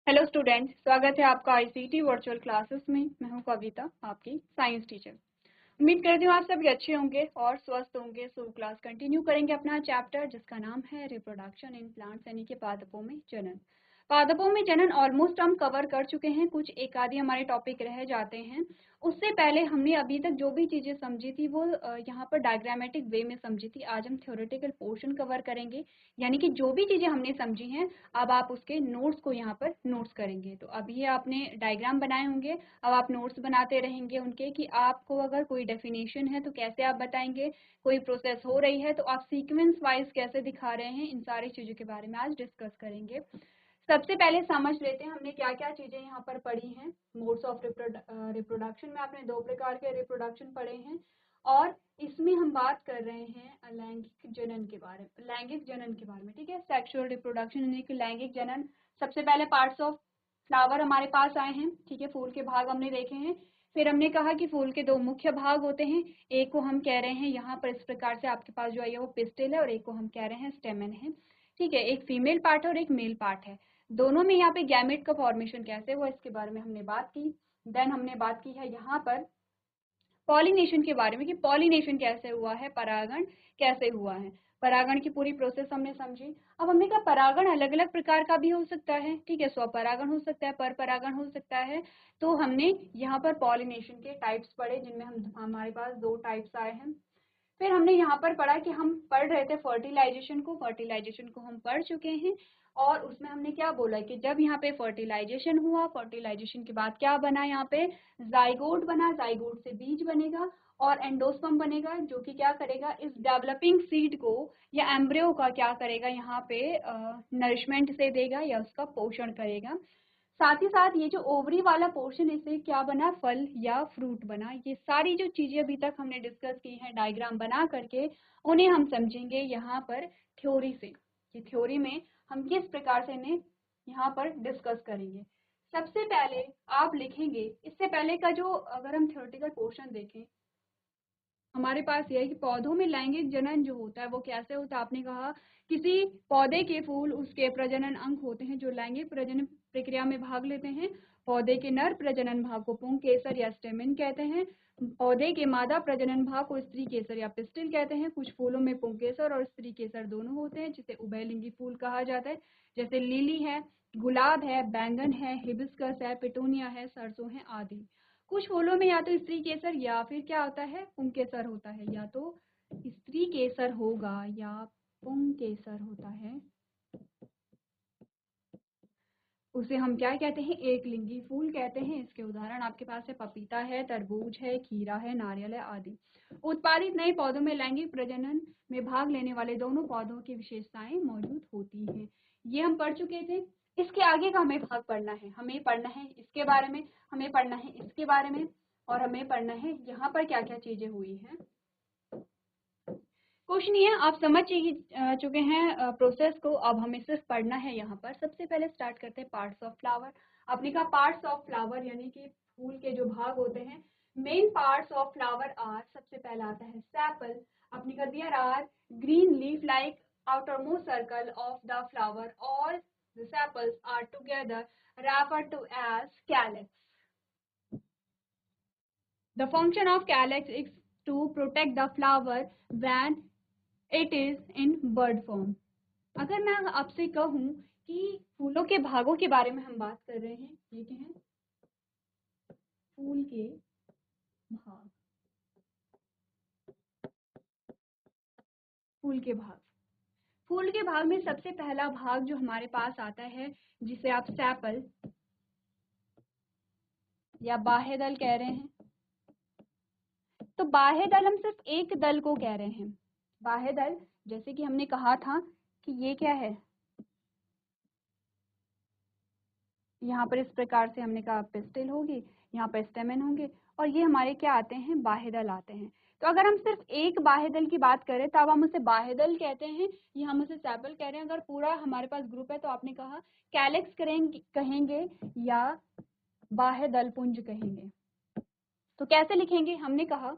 Hello student, स्वागत है आपका आईसीटी वर्चुअल क्लासेस में। मैं हूं कविता, आपकी साइंस टीचर। उम्मीद करती हूँ आप सभी अच्छे होंगे और स्वस्थ होंगे। सो क्लास कंटिन्यू करेंगे अपना चैप्टर जिसका नाम है रिप्रोडक्शन इन प्लांट्स यानी कि पादपों में जनन। पादपों में जनन ऑलमोस्ट हम कवर कर चुके हैं, कुछ एक आधी हमारे टॉपिक रह जाते हैं। उससे पहले हमने अभी तक जो भी चीजें समझी थी वो यहाँ पर डायग्रामेटिक वे में समझी थी। आज हम थ्योरेटिकल पोर्शन कवर करेंगे, यानी कि जो भी चीजें हमने समझी हैं अब आप उसके नोट्स को यहाँ पर नोट्स करेंगे। तो अभी आपने डायग्राम बनाए होंगे, अब आप नोट्स बनाते रहेंगे उनके कि आपको अगर कोई डेफिनेशन है तो कैसे आप बताएंगे, कोई प्रोसेस हो रही है तो आप सीक्वेंस वाइज कैसे दिखा रहे हैं। इन सारी चीज़ों के बारे में आज डिस्कस करेंगे। सबसे पहले समझ लेते हैं हमने क्या क्या चीज़ें यहाँ पर पढ़ी हैं। मोड्स ऑफ रिप्रोडक्शन में आपने दो प्रकार के रिप्रोडक्शन पढ़े हैं और इसमें हम बात कर रहे हैं लैंगिक जनन के बारे में, लैंगिक जनन के बारे में। ठीक है, सेक्सुअल रिप्रोडक्शन यानी कि लैंगिक जनन। सबसे पहले पार्ट्स ऑफ फ्लावर हमारे पास आए हैं। ठीक है, फूल के भाग हमने देखे हैं। फिर हमने कहा कि फूल के दो मुख्य भाग होते हैं, एक को हम कह रहे हैं यहाँ पर इस प्रकार से आपके पास जो है वो पिस्टिल है और एक को हम कह रहे हैं स्टेमन है। ठीक है, एक फीमेल पार्ट है और एक मेल पार्ट है। दोनों में यहाँ पे गैमेट का फॉर्मेशन कैसे हुआ इसके बारे में हमने बात की। देन हमने बात की है यहाँ पर पॉलिनेशन के बारे में कि पॉलिनेशन कैसे हुआ है, परागण कैसे हुआ है। परागण की पूरी प्रोसेस हमने समझी। अब हमने कहा परागण अलग अलग प्रकार का भी हो सकता है। ठीक है, स्वपरागण हो सकता है, पर परागण हो सकता है। तो हमने यहाँ पर पॉलिनेशन के टाइप्स पढ़े जिनमें हमारे पास दो टाइप्स आए हैं। फिर हमने यहाँ पर पढ़ा कि हम पढ़ रहे थे फर्टिलाइजेशन को हम पढ़ चुके हैं और उसमें हमने क्या बोला कि जब यहाँ पे फर्टिलाइजेशन हुआ, फर्टिलाइजेशन के बाद क्या बना, यहाँ पे जाइगोट बना, जाइगोट से बीज बनेगा और एंडोस्पर्म बनेगा जो कि क्या करेगा, इस डेवलपिंग सीड को या एम्ब्रियो का क्या करेगा, यहाँ पे नरिशमेंट से देगा या उसका पोषण करेगा। साथ ही साथ ये जो ओवरी वाला पोर्शन इससे क्या बना, फल या फ्रूट बना। ये सारी जो चीजें अभी तक हमने डिस्कस की हैं डायग्राम बना करके, उन्हें हम समझेंगे यहाँ पर थ्योरी से। ये थ्योरी में हम किस प्रकार से इन्हें यहाँ पर डिस्कस करेंगे। सबसे पहले आप लिखेंगे, इससे पहले का जो अगर हम थ्योरेटिकल पोर्शन देखें हमारे पास ये है कि पौधों में लैंगिक जनन जो होता है वो कैसे होता है। आपने कहा किसी पौधे के फूल उसके प्रजनन अंग होते हैं जो लैंगिक प्रजनन प्रक्रिया में भाग लेते हैं। पौधे के नर प्रजनन भाग को पुंकेसर या स्टेमिन कहते हैं। पौधे के मादा प्रजनन भाग को स्त्री केसर या पिस्टिल कहते हैं। कुछ फूलों में पुंकेसर और स्त्री केसर दोनों होते हैं जिसे उभयलिंगी फूल कहा जाता है, जैसे लिली है, गुलाब है, बैंगन है, हिबिस्कस है, पिटूनिया है, सरसों है आदि। कुछ फूलों में या तो स्त्री केसर या फिर क्या होता है, पुंकेसर होता है। या तो स्त्री केसर होगा या पुंकेसर होता है, उसे हम क्या कहते हैं, एक लिंगी फूल कहते हैं। इसके उदाहरण आपके पास है पपीता है, तरबूज है, खीरा है, नारियल है आदि। उत्पादित नए पौधों में लैंगिक प्रजनन में भाग लेने वाले दोनों पौधों की विशेषताएं मौजूद होती हैं। ये हम पढ़ चुके थे। इसके आगे का हमें भाग पढ़ना है, हमें पढ़ना है इसके बारे में, हमें पढ़ना है इसके बारे में और हमें पढ़ना है यहाँ पर क्या क्या चीजें हुई हैं। कुछ नहीं है, आप समझ चुके हैं प्रोसेस को। अब हमें सिर्फ पढ़ना है यहाँ पर। सबसे पहले स्टार्ट करते हैं पार्ट्स ऑफ फ्लावर। आपने कहा पार्ट्स ऑफ फ्लावर यानी कि फूल के जो भाग होते हैं। Main parts of flower are, सबसे पहला आता है सेपल। आपने कहा there are green leaf like outermost circle of the flower, all the sepals are together referred to as calyx. The function of calyx is to protect the flower when it is in bud form. अगर मैं आपसे कहूं कि फूलों के भागों के बारे में हम बात कर रहे हैं, ये क्या है, फूल के भाग, फूल के भाग। फूल के भाग में सबसे पहला भाग जो हमारे पास आता है जिसे आप सेपल या बाह्य दल कह रहे हैं। तो बाह्य दल हम सिर्फ एक दल को कह रहे हैं। बाह्य दल जैसे कि हमने कहा था कि ये क्या है, यहाँ पर इस प्रकार से हमने कहा पिस्टिल होगी, यहाँ पर स्टेमेन होंगे और ये हमारे क्या आते हैं, बाह्य दल आते हैं। तो अगर हम सिर्फ एक बाह्य दल की बात करें तब हम उसे बाह्य दल कहते हैं, ये हम उसे सेपल कह रहे हैं। अगर पूरा हमारे पास ग्रुप है तो आपने कहा कैलेक्स कहेंगे या बाह्य दल पुंज कहेंगे। तो कैसे लिखेंगे, हमने कहा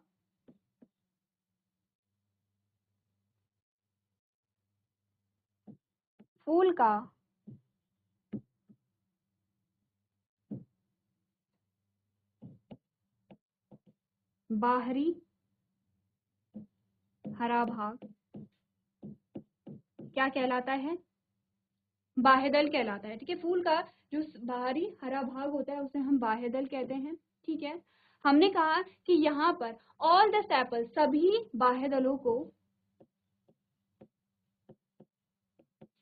फूल का बाहरी हरा भाग क्या कहलाता है? बाह्यदल कहलाता है। ठीक है, फूल का जो बाहरी हरा भाग होता है उसे हम बाह्यदल कहते हैं। ठीक है, हमने कहा कि यहाँ पर ऑल द सेपल, सभी बाह्यदलों को,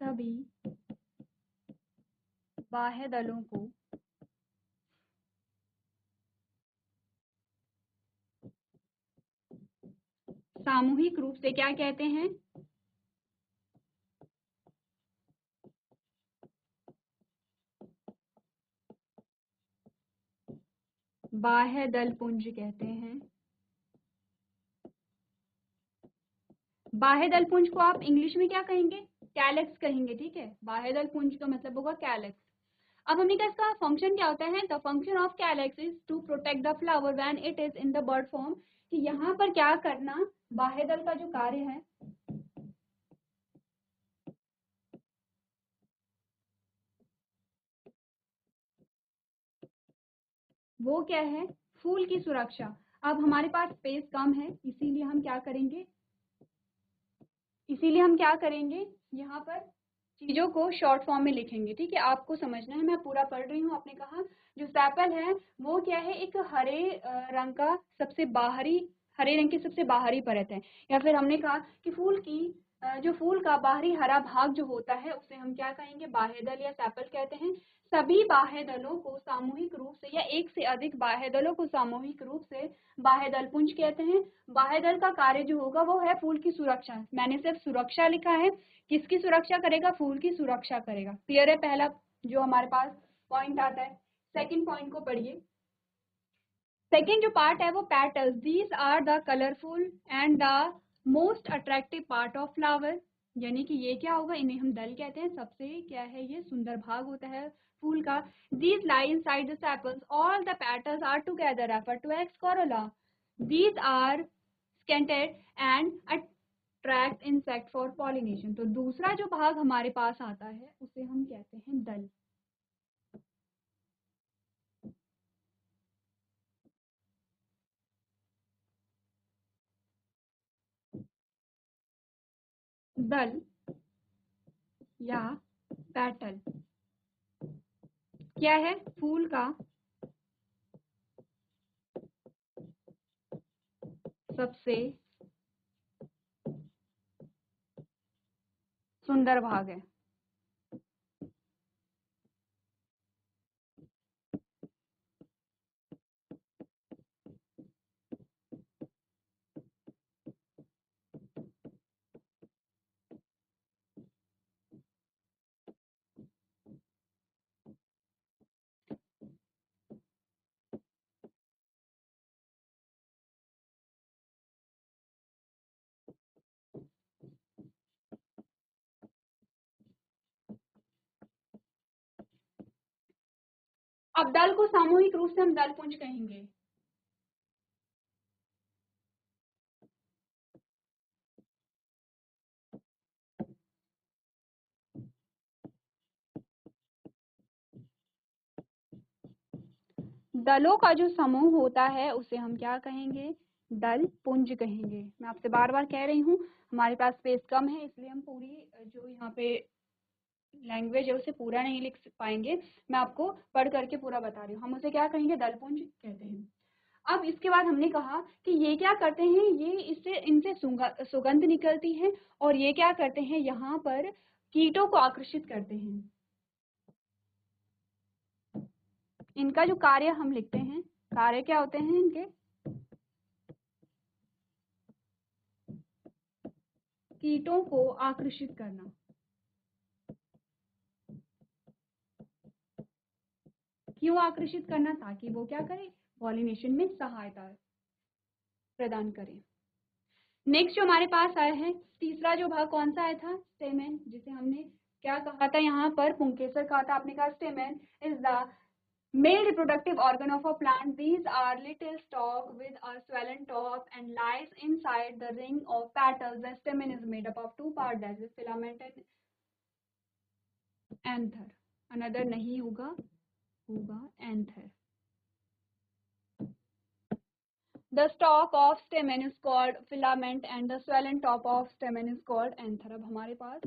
सभी बाह्यदलों को सामूहिक रूप से क्या कहते हैं? बाह्यदल पुंज कहते हैं। बाह्यदल पुंज को आप इंग्लिश में क्या कहेंगे? कैलेक्स कहेंगे। ठीक है, बाह्यदल पुंज का मतलब होगा कैलेक्स। अब हमने कहा इसका फंक्शन क्या होता है? The function of calyx is to protect the flower when it is in the bud form. कि यहाँ पर क्या करना, बाह्यदल का जो कार्य है वो क्या है? फूल की सुरक्षा। अब हमारे पास स्पेस कम है, इसीलिए हम क्या करेंगे, यहाँ पर चीजों को शॉर्ट फॉर्म में लिखेंगे। ठीक है, आपको समझना है, मैं पूरा पढ़ रही हूँ। आपने कहा जो सेपल है वो क्या है? एक हरे रंग का सबसे बाहरी, हरे रंग की सबसे बाहरी परत है। या फिर हमने कहा कि फूल की जो फूल का बाहरी हरा भाग जो होता है उसे हम क्या कहेंगे? बाह्यदल या सेपल कहते हैं। सभी बाह्यदलों को सामूहिक रूप से या एक से अधिक बाह्यदलों को सामूहिक रूप से बाह्यदल पुंज कहते हैं। बाह्यदल का कार्य जो होगा वो है फूल की सुरक्षा। मैंने सिर्फ सुरक्षा लिखा है, किसकी सुरक्षा करेगा? फूल की सुरक्षा करेगा। क्लियर है? पहला जो हमारे पास पॉइंट आता है। सेकंड पॉइंट को पढ़िए। सेकंड जो पार्ट है वो petals, these are the colourful and the most attractive part of flower. यानी कि ये क्या होगा? इन्हें हम दल कहते हैं। सबसे क्या है? ये सुंदर भाग होता है फूल का। These lie inside the sepals, all the petals are together refer to as corolla. These are scented and attract insect for pollination. तो दूसरा जो भाग हमारे पास आता है उसे हम कहते हैं दल। दल या पेटल क्या है? फूल का सबसे सुंदर भाग है। अब दल को सामूहिक रूप से हम दल पुंज कहेंगे। दलों का जो समूह होता है उसे हम क्या कहेंगे? दल पुंज कहेंगे। मैं आपसे बार बार कह रही हूँ, हमारे पास स्पेस कम है इसलिए हम पूरी जो यहाँ पे लैंग्वेज है उसे पूरा नहीं लिख पाएंगे। मैं आपको पढ़ करके पूरा बता रही हूँ। हम उसे क्या कहेंगे? दलपुंज कहते हैं। अब इसके बाद हमने कहा कि ये क्या करते हैं? ये इससे इनसे सुगंध निकलती है और ये क्या करते हैं? यहाँ पर कीटों को आकर्षित करते हैं। इनका जो कार्य हम लिखते हैं, कार्य क्या होते हैं इनके? कीटों को आकर्षित करना। क्यों आकर्षित करना? ताकि वो क्या करे? पॉलिनेशन में सहायता प्रदान करें। नेक्स्ट जो हमारे पास आया है, तीसरा जो भाग कौन सा आया था? स्टेमेन, जिसे हमने क्या कहा था? यहाँ पर पुंकेसर कहा था। आपने कहा stamen is the male reproductive organ of a plant. These are little stalk with a swollen top and lies inside the ring of petals. The stamen is made up of two parts, that is filament and anther. Another नहीं होगा, होगा anther. The stalk of stamen is called filament and the swollen top of stamen is called anther. अब हमारे पास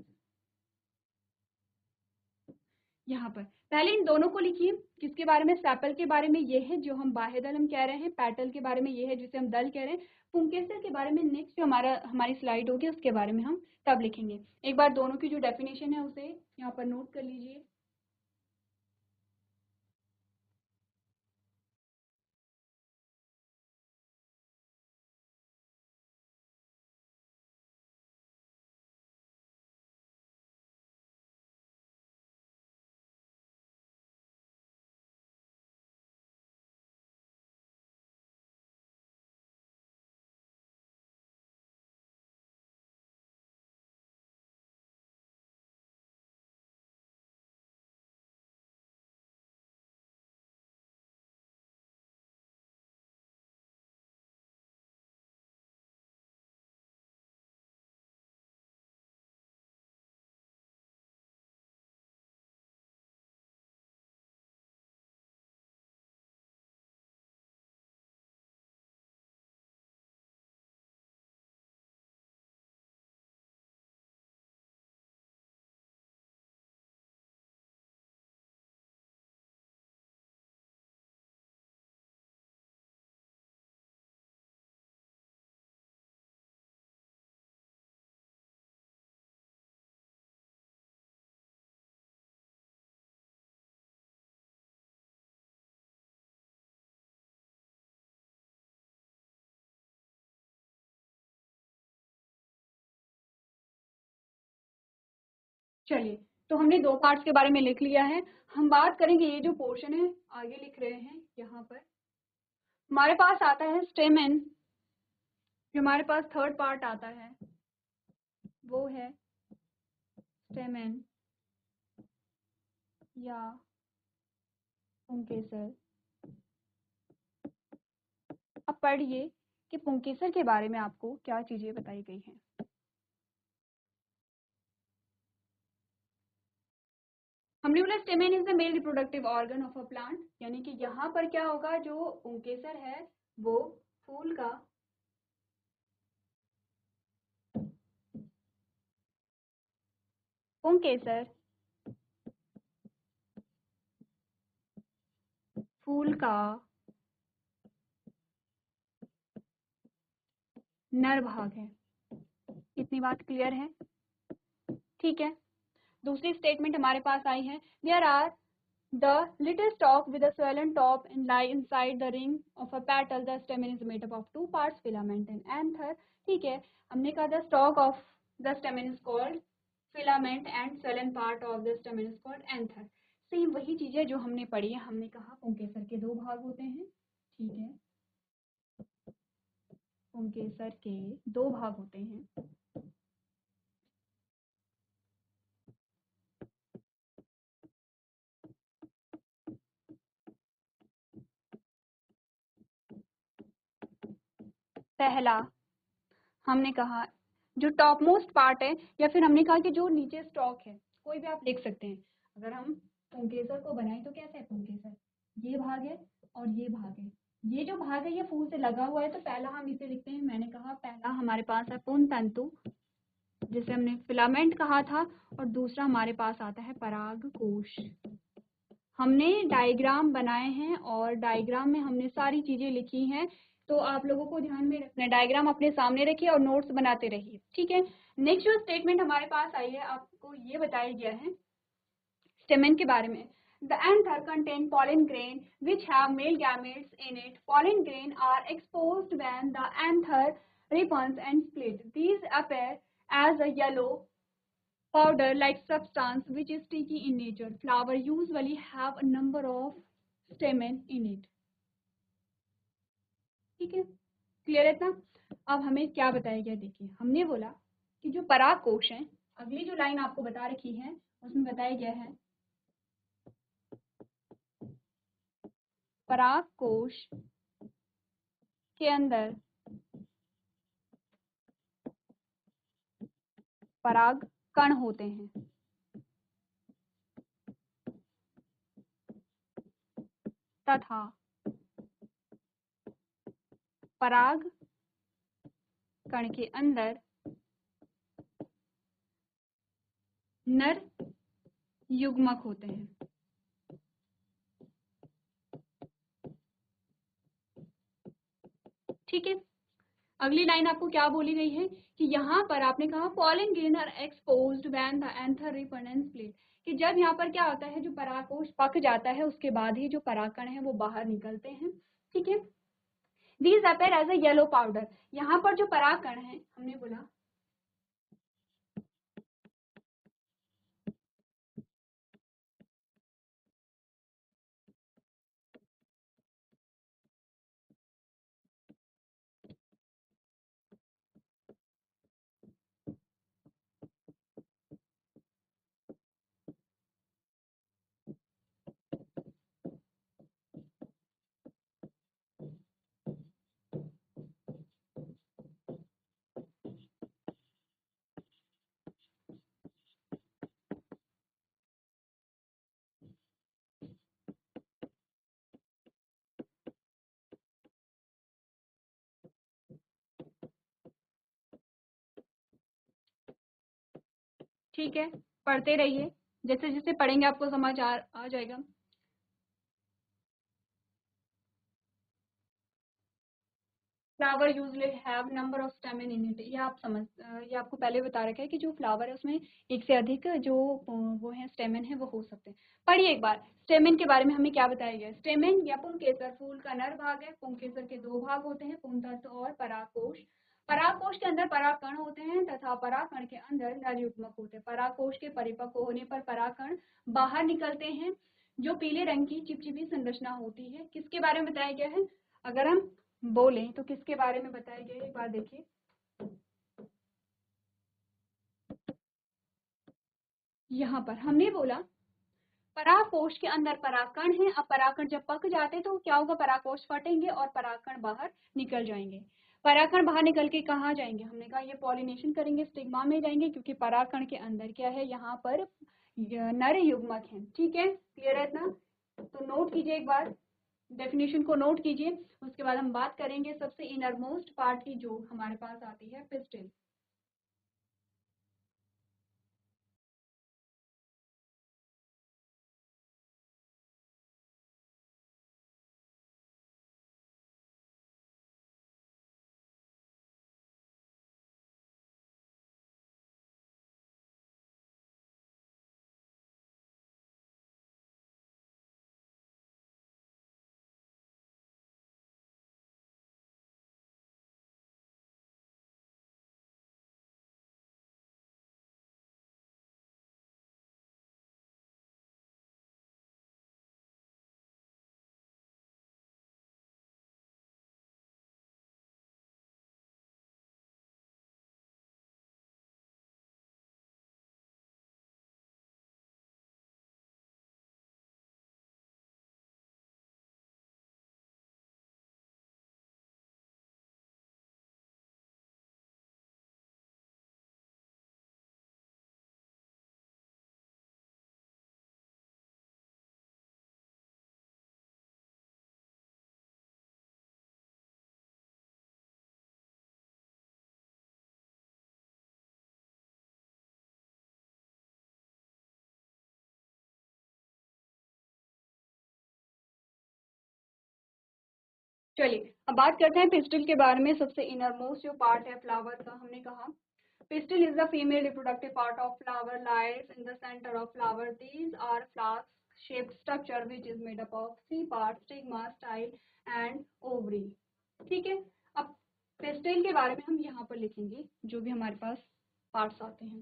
यहाँ पर पहले इन दोनों को लिखिए। किसके बारे में? सेपल के बारे में ये है जो हम बाह्यदल हम कह रहे हैं, पेटल के बारे में ये है जिसे हम दल कह रहे हैं, पुंकेसर के बारे में नेक्स्ट जो हमारी स्लाइड होगी उसके बारे में हम तब लिखेंगे। एक बार दोनों की जो डेफिनेशन है उसे यहाँ पर नोट कर लीजिए। चलिए, तो हमने दो पार्ट्स के बारे में लिख लिया है। हम बात करेंगे ये जो पोर्शन है आगे लिख रहे हैं यहाँ पर हमारे पास आता है स्टेमेन। जो हमारे पास थर्ड पार्ट आता है वो है स्टेमेन या पुंकेसर। अब पढ़िए कि पुंकेसर के बारे में आपको क्या चीजें बताई गई हैं। हमने बोला stamen is the male reproductive organ of a plant, यानी कि यहाँ पर क्या होगा, जो पुंकेसर है वो फूल का पुंकेसर फूल का नर भाग है। इतनी बात क्लियर है? ठीक है। दूसरी स्टेटमेंट हमारे पास आई है, there are the little stalk with a swollen top and lie inside the ring of a petal. The stamen is made up of two parts, filament and anther. ठीक है, हमने कहा the stalk of the stamen is called filament and swollen part of the stamen is called anther. Same वही चीजें जो हमने पढ़ी है। हमने कहा पुंकेसर के दो भाग होते हैं। ठीक है, पुंकेसर के दो भाग होते हैं। पहला हमने कहा जो टॉप मोस्ट पार्ट है, या फिर हमने कहा कि जो नीचे स्टॉक है, कोई भी आप लिख सकते हैं। अगर हम पुंकेसर को बनाएं तो कैसे है पुंकेसर, ये भाग है और ये भाग है। ये जो भाग है ये फूल से लगा हुआ है, तो पहला हम इसे लिखते हैं। मैंने कहा पहला हमारे पास है पुंज तंतु जिसे हमने फिलामेंट कहा था, और दूसरा हमारे पास आता है पराग कोश। हमने डायग्राम बनाए हैं और डायग्राम में हमने सारी चीजें लिखी हैं, तो आप लोगों को ध्यान में रखना है। डायग्राम अपने सामने रखिए और नोट्स बनाते रहिए। ठीक है, नेक्स्ट जो स्टेटमेंट हमारे पास आई है, आपको ये बताया गया है स्टेमेन के बारे में। The anther contain pollen grain which have male gametes in it. Pollen grain are exposed when the anther ripens and split. These appear as a yellow powder like substance which is sticky in nature. Flower usually have a number of stamen in it. ठीक है, clear है इतना? अब हमें क्या बताया गया, देखिए हमने बोला कि जो पराग कोश है, अगली जो लाइन आपको बता रखी है उसमें बताया गया है पराग कोश के अंदर पराग कण होते हैं। तथा पराग कण के अंदर नर युग्मक होते हैं। ठीक है, अगली लाइन आपको क्या बोली गई है कि यहाँ पर आपने कहा pollen grain are exposed when the anther ripeness plate, कि जब यहाँ पर क्या होता है, जो परागकोश पक जाता है उसके बाद ही जो परागकण है वो बाहर निकलते हैं। ठीक है, these appear as a yellow powder, यहाँ पर जो परागकण है हमने बोला ठीक है, पढ़ते रहिए, जैसे जैसे पढ़ेंगे आपको समझ आ जाएगा। Flower usually have number of stamen in it, ये आपको पहले बता रखा है कि जो फ्लावर है उसमें एक से अधिक जो वो है स्टेमेन है वो हो सकते हैं। पढ़िए एक बार स्टेमेन के बारे में हमें क्या बताया गया है। स्टेमेन या पुंकेसर फूल का नर भाग है। पुंकेसर के दो भाग होते हैं, पुंतत्व और परागकोश। परागकोश के अंदर परागकण होते हैं तथा परागकण के अंदर नर युग्मक होते हैं। परागकोश के परिपक्व होने पर परागकण बाहर निकलते हैं, जो पीले रंग की चिपचिपी संरचना होती है। किसके बारे में बताया गया है, अगर हम बोलें तो किसके बारे में बताया गया, एक बार देखिए। यहाँ पर हमने बोला परागकोश के अंदर परागकण है। अब परागकण जब पक जाते तो क्या होगा, परागकोश फटेंगे और परागकण बाहर निकल जाएंगे। परागकण बाहर निकल के कहाँ जाएंगे, हमने कहा ये पॉलिनेशन करेंगे, स्टिग्मा में जाएंगे, क्योंकि परागकण के अंदर क्या है, यहाँ पर नर युग्मक है। ठीक है, क्लियर है इतना, तो नोट कीजिए एक बार, डेफिनेशन को नोट कीजिए। उसके बाद हम बात करेंगे सबसे इनर मोस्ट पार्ट की, जो हमारे पास आती है पिस्टिल। चलिए अब बात करते हैं पिस्टिल के बारे में। सबसे इनर मोस्ट जो पार्ट है फ्लावर का, हमने कहा pistil is the female reproductive part of flower, lies in the center of flower. These are flask shaped structure which is made up of three parts: stigma, style and ovary. ठीक है, अब pistil के बारे में हम यहाँ पर लिखेंगे जो भी हमारे पास पार्ट्स आते हैं।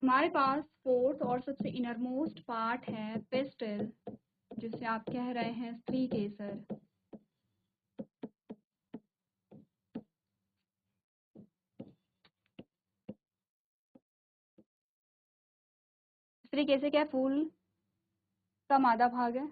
हमारे पास फोर्थ और सबसे इनर मोस्ट पार्ट है पिस्टिल, जिसे आप कह रहे हैं स्त्री केसर। इस तरीके से क्या फूल का मादा भाग है।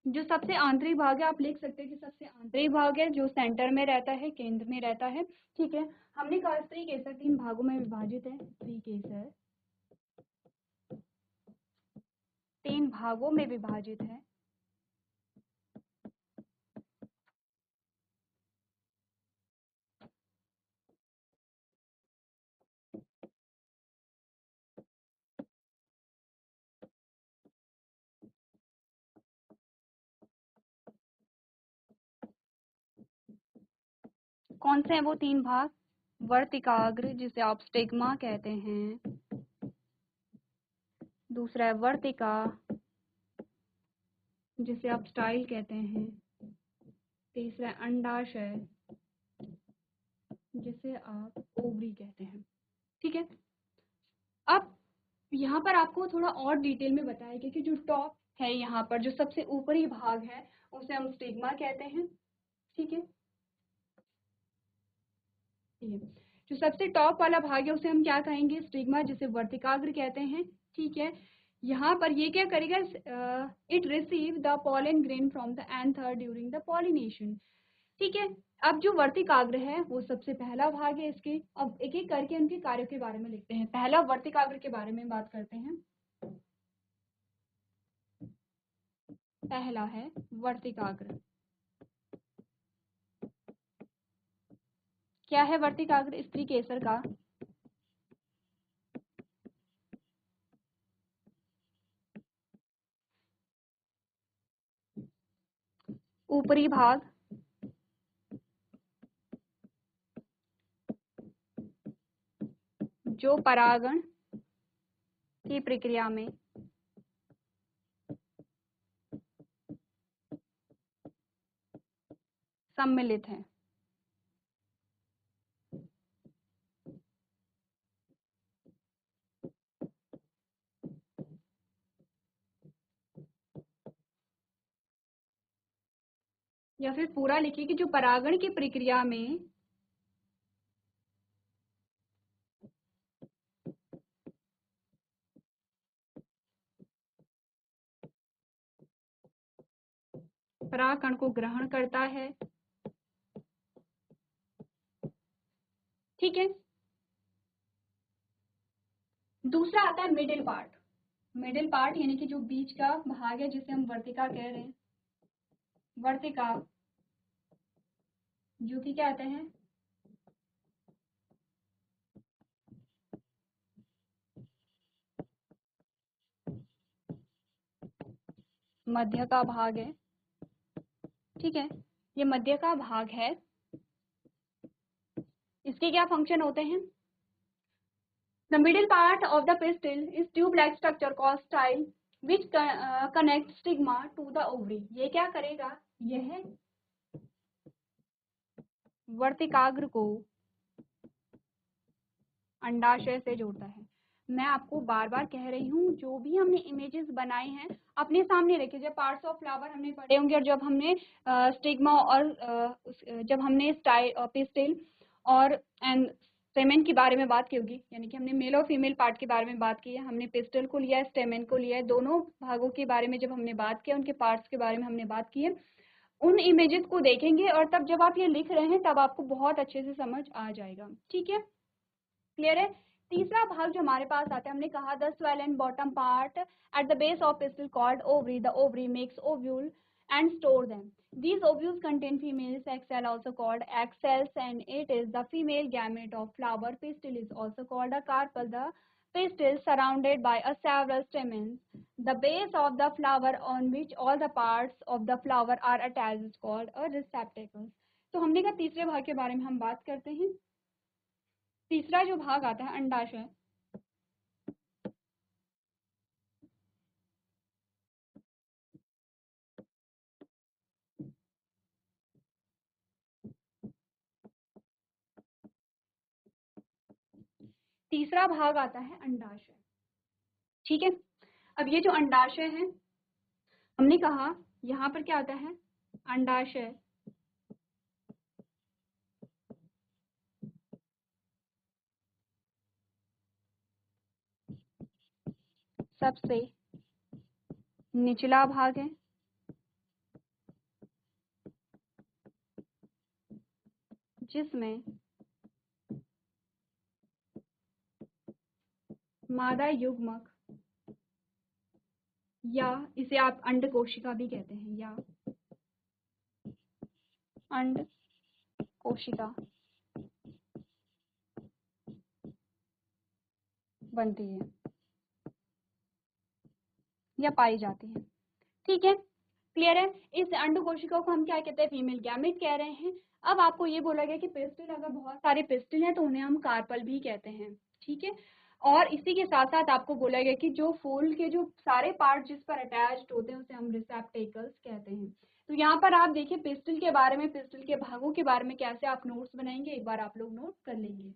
जो सबसे आंतरिक भाग है, आप लिख सकते हैं कि सबसे आंतरिक भाग है, जो सेंटर में रहता है, केंद्र में रहता है। ठीक है, हमने कहा स्त्री केसर 3 भागों में विभाजित है। स्त्री केसर 3 भागों में विभाजित है। कौन से हैं वो 3 भाग? वर्तिकाग्र, जिसे आप स्टिग्मा कहते हैं। दूसरा है वर्तिका, जिसे आप स्टाइल कहते हैं। तीसरा है अंडाशय, जिसे आप ओवरी कहते हैं। ठीक है, अब यहाँ पर आपको थोड़ा और डिटेल में बताया गया कि जो टॉप है, यहाँ पर जो सबसे ऊपरी भाग है, उसे हम स्टिग्मा कहते हैं। ठीक है, ये जो सबसे टॉप वाला भाग है उसे हम क्या कहेंगे? स्टिग्मा, जिसे वर्तिकाग्र कहते हैं। ठीक है, यहाँ पर ये क्या करेगा? It receive the pollen grain from the anther during the pollination. ठीक है, अब जो वर्तिकाग्र है वो सबसे पहला भाग है इसके। अब एक एक करके उनके कार्यों के बारे में लिखते हैं। पहला वर्तिकाग्र के बारे में बात करते हैं। पहला है वर्तिकाग्र। क्या है वर्तिकाग्र? स्त्री केसर का ऊपरी भाग, जो परागण की प्रक्रिया में सम्मिलित है। या फिर पूरा लिखिए कि जो परागण की प्रक्रिया में परागकण को ग्रहण करता है। ठीक है, दूसरा आता है मिडिल पार्ट। मिडिल पार्ट यानी कि जो बीच का भाग है, जिसे हम वर्तिका कह रहे हैं। वर्तिका, जो कि क्या कहते हैं? मध्य का भाग है। ठीक है, ये मध्य का भाग है। इसके क्या फंक्शन होते हैं? The middle part of the pistil is tube-like structure called style, which connects stigma to the ovary. ये क्या करेगा? यह वर्तिकाग्र को अंडाशय से जोड़ता है। मैं आपको बार बार कह रही हूँ, जो भी हमने इमेजेस बनाए हैं अपने सामने रखिए। जब पार्ट्स ऑफ फ्लावर हमने पढ़े होंगे और जब हमने स्टिग्मा और जब हमने स्टाइल पिस्टिल और एंड स्टेमेन के बारे में बात की होगी, यानी कि हमने मेल और फीमेल पार्ट के बारे में बात की है, हमने पिस्टल को लिया है, स्टेमेन को लिया है, दोनों भागों के बारे में जब हमने बात किया, उनके पार्ट्स के बारे में हमने बात की है, उन इमेजेस को देखेंगे और तब जब आप ये लिख रहे हैं तब आपको बहुत अच्छे से समझ आ जाएगा। ठीक है, क्लियर है? तीसरा भाग जो हमारे पास आता है, हमने कहा the swell and bottom part at the base of pistil called ovary. The ovary makes ovule and store them. These ovules contain female sex cell, also called egg cells, and it is the female gamete of flower. Pistil is also called a carpel. The pistil surrounded by a several stamens. The base of the flower on which all the parts of the flower are attached is called a receptacle. तो हमने कहा तीसरे भाग के बारे में हम बात करते हैं। तीसरा जो भाग आता है अंडाशय, तीसरा भाग आता है अंडाशय। ठीक है, अब ये जो अंडाशय है, हमने कहा यहाँ पर क्या आता है? अंडाशय सबसे निचला भाग है। जिसमें मादा युग्मक या इसे आप अंड कोशिका भी कहते हैं या अंड कोशिका बनती है या पाई जाती है। ठीक है, क्लियर है। इस अंड कोशिका को हम क्या कहते हैं? फीमेल गैमेट कह रहे हैं। अब आपको ये बोला गया कि पिस्टिल, अगर बहुत सारे पिस्टिल हैं तो उन्हें हम कार्पल भी कहते हैं। ठीक है, और इसी के साथ साथ आपको बोला गया कि जो फूल के जो सारे पार्ट जिस पर अटैच्ड होते हैं उसे हम रिसेप्टेकल्स कहते हैं। तो यहाँ पर आप देखिए पिस्टिल के बारे में, पिस्टिल के भागों के बारे में कैसे आप नोट्स बनाएंगे, एक बार आप लोग नोट कर लेंगे।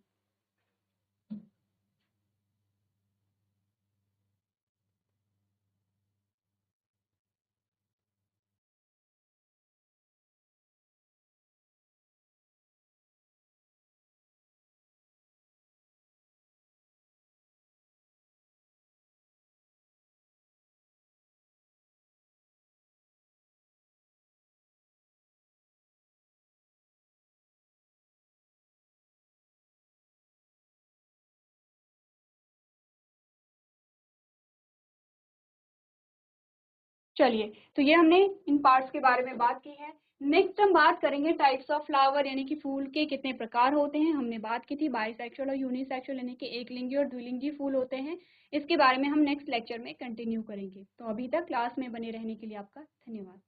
चलिए, तो ये हमने इन पार्ट्स के बारे में बात की है। नेक्स्ट हम बात करेंगे टाइप्स ऑफ फ्लावर, यानी कि फूल के कितने प्रकार होते हैं। हमने बात की थी बाइसेक्सुअल और यूनिसेक्सुअल, यानी कि एक लिंगी और द्विलिंगी फूल होते हैं। इसके बारे में हम नेक्स्ट लेक्चर में कंटिन्यू करेंगे। तो अभी तक क्लास में बने रहने के लिए आपका धन्यवाद।